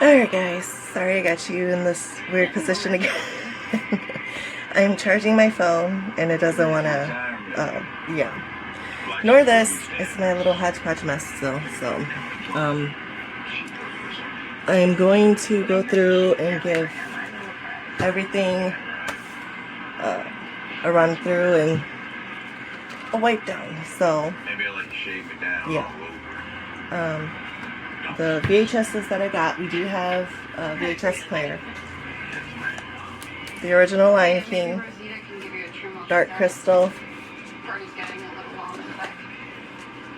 Alright guys, sorry I got you in this weird position again. I'm charging my phone and it doesn't want to, yeah. Ignore this, it's my little hodgepodge mess still, so, I'm going to go through and give everything a run through and a wipe down, so, yeah. The VHSs that I got, we do have a VHS player. The original Lion King, Dark Crystal,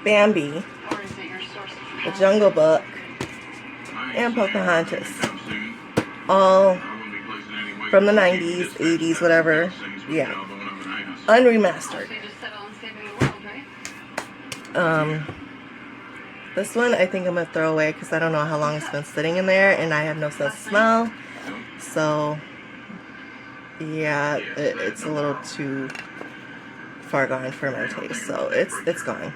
Bambi, The Jungle Book, and Pocahontas. All from the 90s, 80s, whatever. Yeah. Unremastered. This one I think I'm going to throw away because I don't know how long it's been sitting in there and I have no sense of smell. So, yeah, it's a little too far gone for my taste. So, it's gone.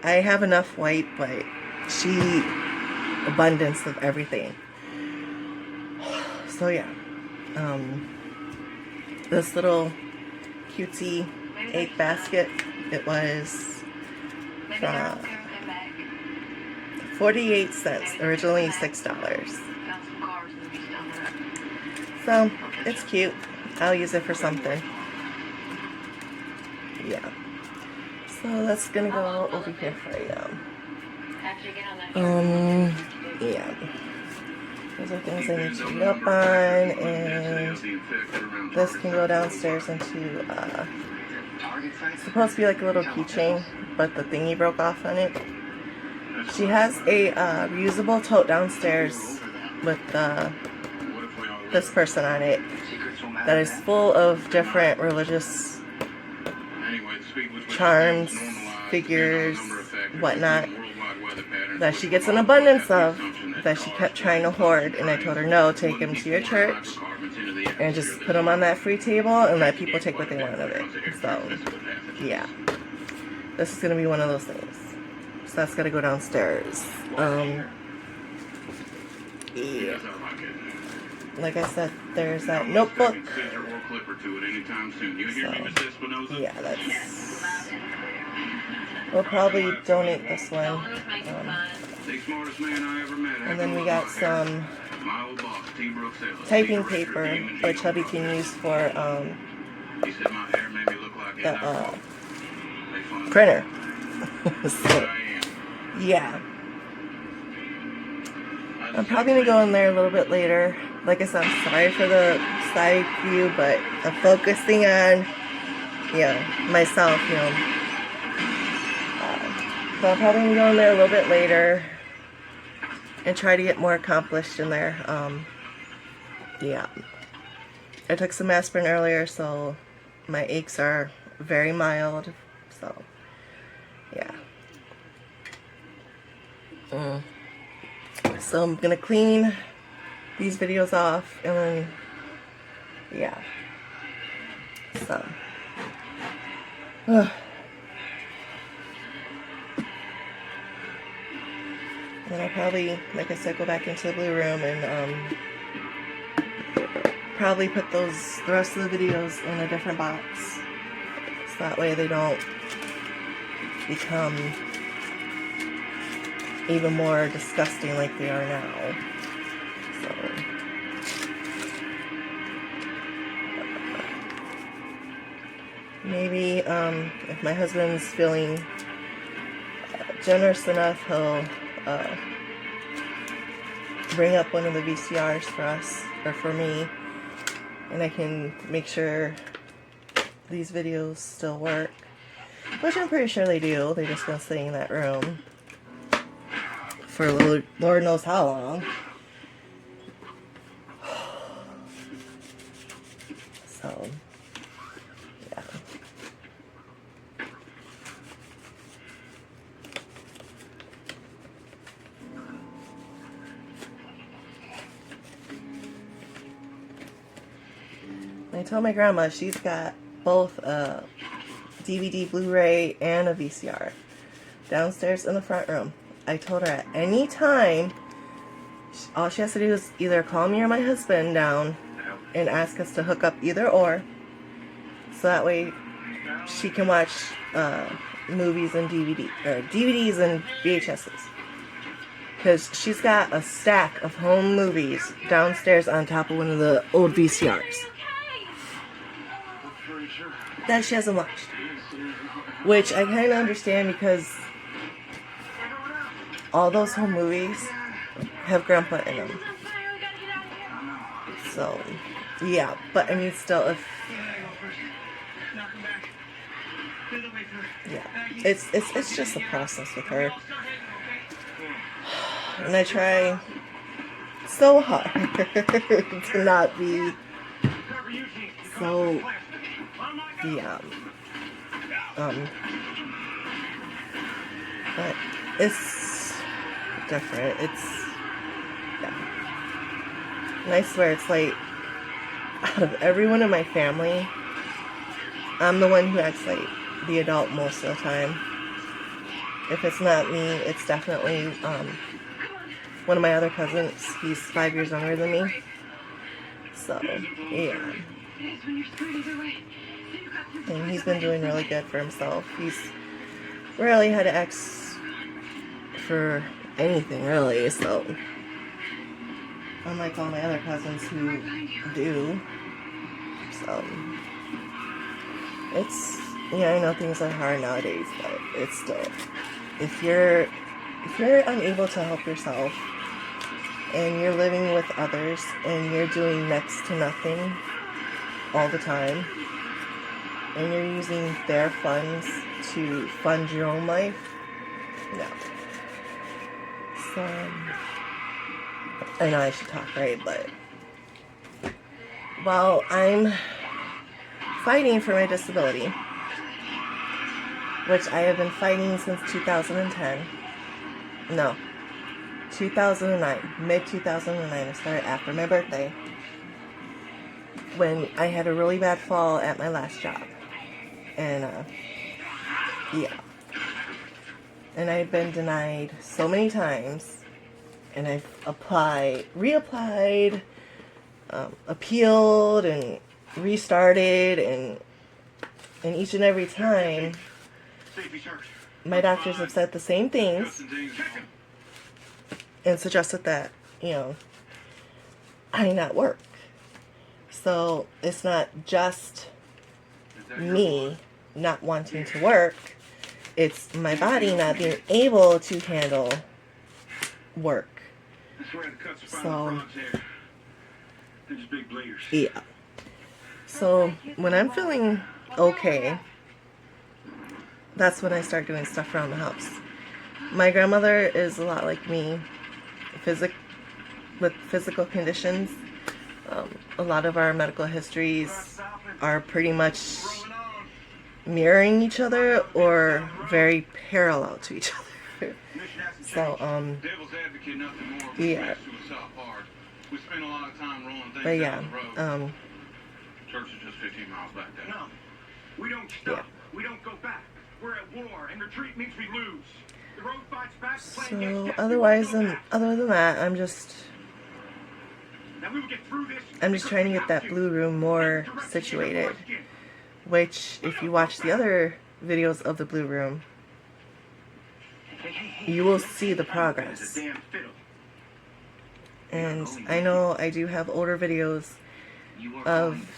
I have enough white, but she abundance of everything. So, yeah. This little cutesy egg basket. It was 48 cents, originally $6. So, it's cute. I'll use it for something. Yeah. So, that's gonna go over here for you. Yeah. Those are things I need to read up on, and this can go downstairs into, it's supposed to be like a little keychain, but the thingy broke off on it. She has a reusable tote downstairs with this person on it that is full of different religious charms, figures, whatnot, that she gets an abundance of, that she kept trying to hoard, and I told her, no, take them to your church and just put them on that free table and let people take what they want of it. So, yeah. This is going to be one of those things. So that's got to go downstairs. Yeah. Like I said, there's that notebook. So, yeah, that's... We'll probably donate this one. And then we got some typing paper, which hubby can use for the printer. So, yeah. I'm probably going to go in there a little bit later. Like I said, I'm sorry for the side view, but I'm focusing on, myself, So I'm probably going to go in there a little bit later and try to get more accomplished in there. Yeah. I took some aspirin earlier, so my aches are very mild. So, yeah. So I'm going to clean these videos off and then, yeah. So. Then I'll probably, like I said, go back into the blue room and probably put the rest of the videos in a different box. So that way they don't become even more disgusting like they are now. So, maybe if my husband's feeling generous enough, he'll bring up one of the VCRs for us, or for me, and I can make sure these videos still work, which I'm pretty sure they do. They're just gonna stay in that room for Lord knows how long. So, yeah. I told my grandma she's got both a DVD, Blu-ray, and a VCR downstairs in the front room. I told her at any time, all she has to do is either call me or my husband down and ask us to hook up either or, so that way she can watch movies and DVDs and VHSs. Because she's got a stack of home movies downstairs on top of one of the old VCRs that she hasn't watched. Which I kind of understand, because all those home movies have Grandpa in them. So, yeah. But I mean, still, if... Yeah. It's just a process with her. And I try so hard to not be so, yeah. But it's different. It's, yeah. And I swear, it's like, out of everyone in my family, I'm the one who acts like the adult most of the time. If it's not me, it's definitely one of my other cousins. He's 5 years younger than me. So, yeah. And he's been doing really good for himself. He's rarely had to ask for anything, really. So, unlike all my other cousins who do. So, it's, yeah, I know things are hard nowadays, but it's still, if you're unable to help yourself, and you're living with others, and you're doing next to nothing all the time, and you're using their funds to fund your own life, no. So, I know I should talk, right? But while I'm fighting for my disability, which I have been fighting since 2010, no, 2009, mid-2009, I started after my birthday, when I had a really bad fall at my last job. And, yeah. And I've been denied so many times, and I've reapplied, appealed, and restarted, and each and every time, my doctors have said the same things, and suggested that, I not work. So it's not just me not wanting to work, it's my body not being able to handle work. So, yeah. So when I'm feeling okay, that's when I start doing stuff around the house. My grandmother is a lot like me, with physical conditions. A lot of our medical histories are pretty much mirroring each other or very parallel to each other. So, yeah. But yeah, church is just 15 miles back there. No, we don't stop. Yeah. We don't go back. We're at war, and retreat means we lose. The road fights back. So otherwise, other than that, I'm just trying to get that blue room more situated. Which, if you watch the other videos of the blue room, you will see the progress. And I know I do have older videos of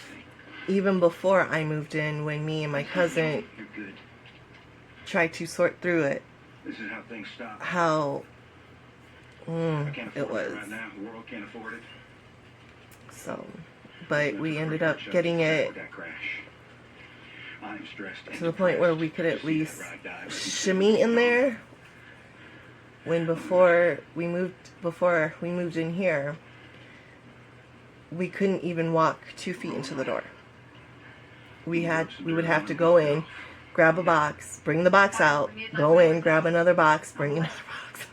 even before I moved in, when me and my cousin tried to sort through it, how it was. So, but we ended up getting it to the point where we could at least shimmy in there. When before we moved in here, we couldn't even walk 2 feet into the door. We would have to go in, grab a box, bring the box out, go in, grab another box, bring another box,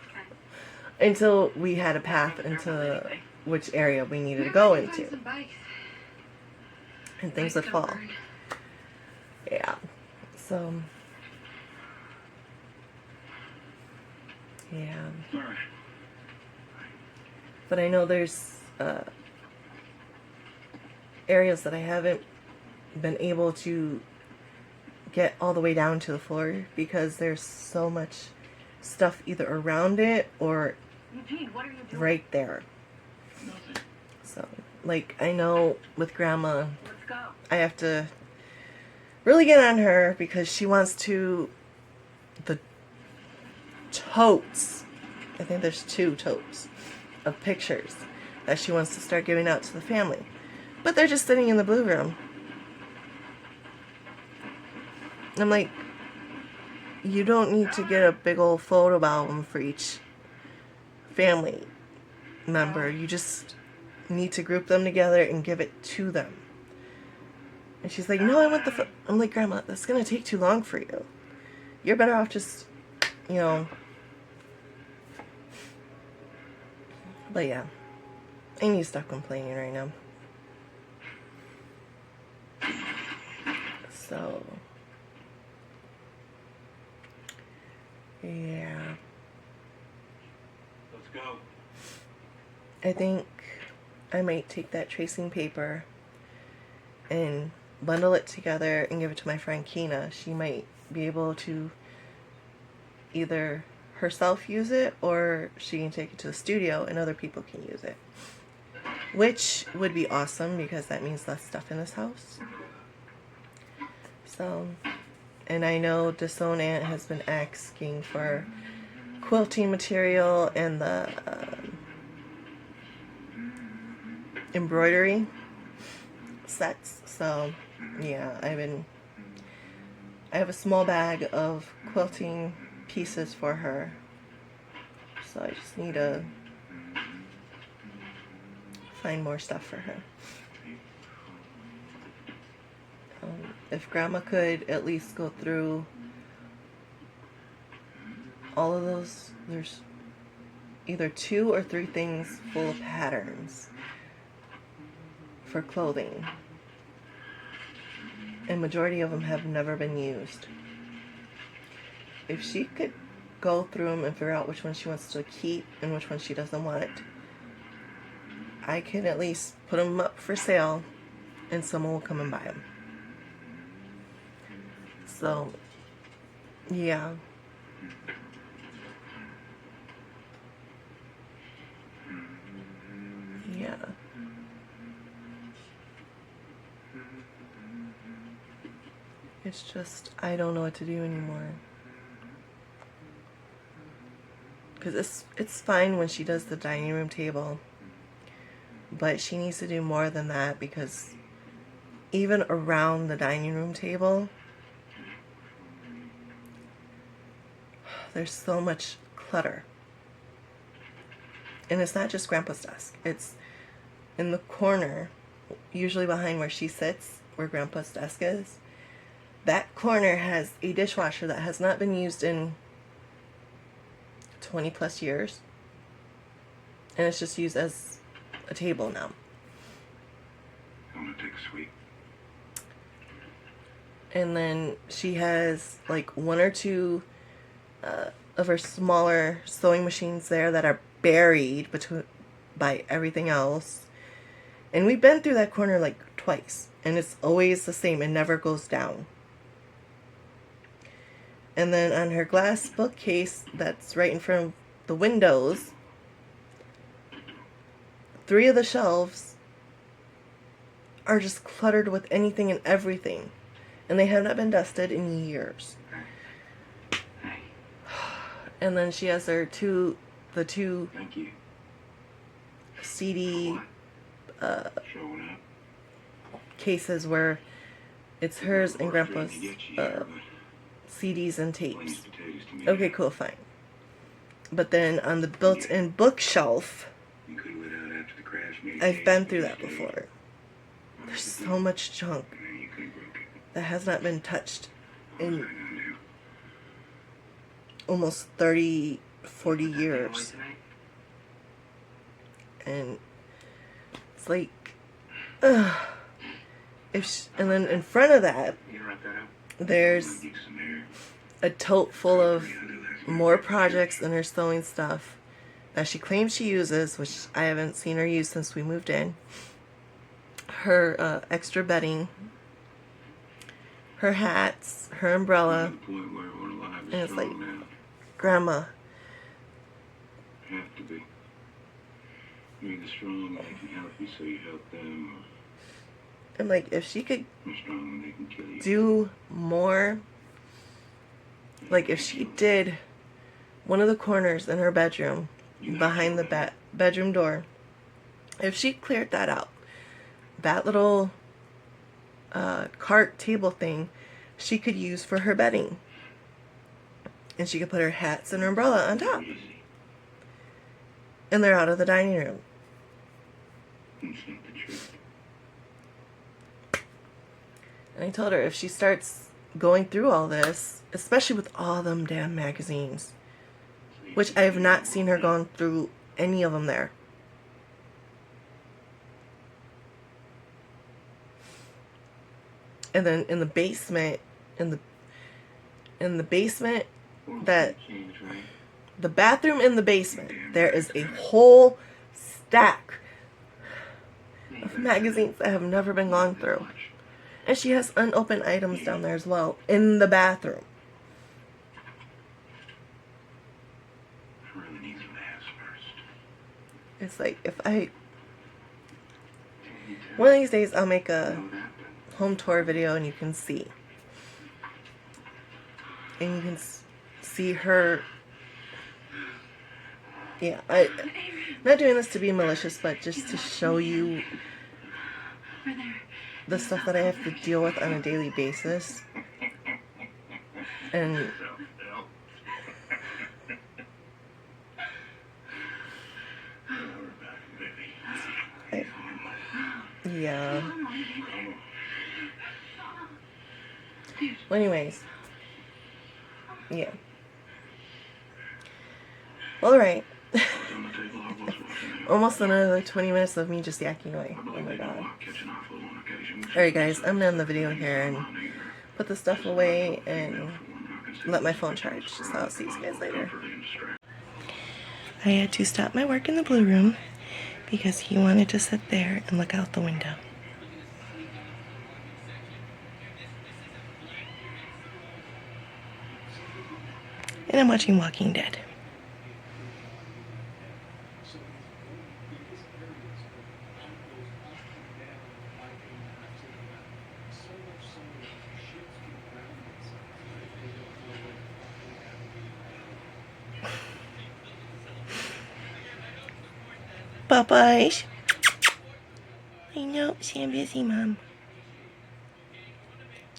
until we had a path into which area we needed to go into. And things would fall. Yeah. So, Yeah. All right. But I know there's areas that I haven't been able to get all the way down to the floor because there's so much stuff either around it or Eugene, what are you doing? right there. Nothing. So, like, I know with Grandma, Let's go. I have to really get on her because she wants the totes, I think there's 2 totes of pictures that she wants to start giving out to the family. But they're just sitting in the blue room. And I'm like, you don't need to get a big old photo album for each family member. You just need to group them together and give it to them. And she's like, no, I want the I'm like, Grandma, that's going to take too long for you. You're better off just, you know. But yeah, I need to stop complaining right now. So, yeah. Let's go. I think I might take that tracing paper and bundle it together and give it to my friend Kina. She might be able to either herself use it or she can take it to the studio and other people can use it. Which would be awesome because that means less stuff in this house. So, and I know Dason Aunt has been asking for quilting material and the embroidery sets. So, yeah, I have a small bag of quilting pieces for her. So I just need to find more stuff for her. If Grandma could at least go through all of those, there's either 2 or 3 things full of patterns for clothing. And majority of them have never been used. If she could go through them and figure out which one she wants to keep and which one she doesn't want, I can at least put them up for sale and someone will come and buy them. So, yeah. Yeah. It's just, I don't know what to do anymore. Because it's fine when she does the dining room table. But she needs to do more than that because even around the dining room table, there's so much clutter. And it's not just Grandpa's desk. It's in the corner, usually behind where she sits, where Grandpa's desk is. That corner has a dishwasher that has not been used in 20 plus years. And it's just used as a table now. I'm gonna take a sweet. And then she has like 1 or 2 of her smaller sewing machines there that are buried by everything else. And we've been through that corner like twice. And it's always the same. It never goes down. And then on her glass bookcase that's right in front of the windows, 3 of the shelves are just cluttered with anything and everything. And they have not been dusted in years. And then she has the two Thank you. CD Showing up. cases where it's hers and Grandpa's CDs and tapes. Plain potatoes to me. Okay, cool, fine. But then on the built-in bookshelf, You could have lit out after the crash meeting. I've been through that before. There's so much junk And then you could have broke it. that has not been touched What was I in gonna do? almost 30, 40 years. And it's like, ugh. And then in front of that, You wrap that up? there's Get some air. a tote full of Under last more projects in her sewing stuff that she claims she uses, which I haven't seen her use since we moved in. Her extra bedding, her hats, her umbrella, and it's like, Grandma. Have to be. You're the strong, they can help you, so you help them. I'm like, if she could You're strong when they can kill you. do more, like if she did one of the corners in her bedroom, behind the bedroom door, if she cleared that out, that little cart table thing, she could use for her bedding. And she could put her hats and her umbrella on top. And they're out of the dining room. It's not the truth. And I told her if she starts going through all this, especially with all them damn magazines, which I have not seen her going through any of them there. And then in the basement, in the basement, that the bathroom in the basement, there is a whole stack of magazines that have never been gone through. And she has unopened items down there as well, in the bathroom. It's like, one of these days I'll make a home tour video and you can see. And you can see her. Yeah, I'm not doing this to be malicious, but just to show you the stuff that I have to deal with on a daily basis. And yeah. Well, anyways. Yeah. All right. Almost another 20 minutes of me just yakking away. Oh my god. Alright guys, I'm gonna end the video here and put the stuff away and let my phone charge. So I'll see you guys later. I had to stop my work in the blue room because he wanted to sit there and look out the window. And I'm watching Walking Dead. Popeyes. I know, Sam busy, Mom.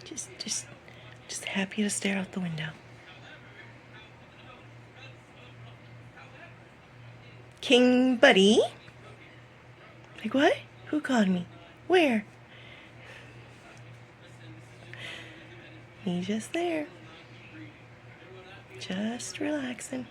Just happy to stare out the window. King Buddy? Like what? Who called me? Where? He's just there. Just relaxing.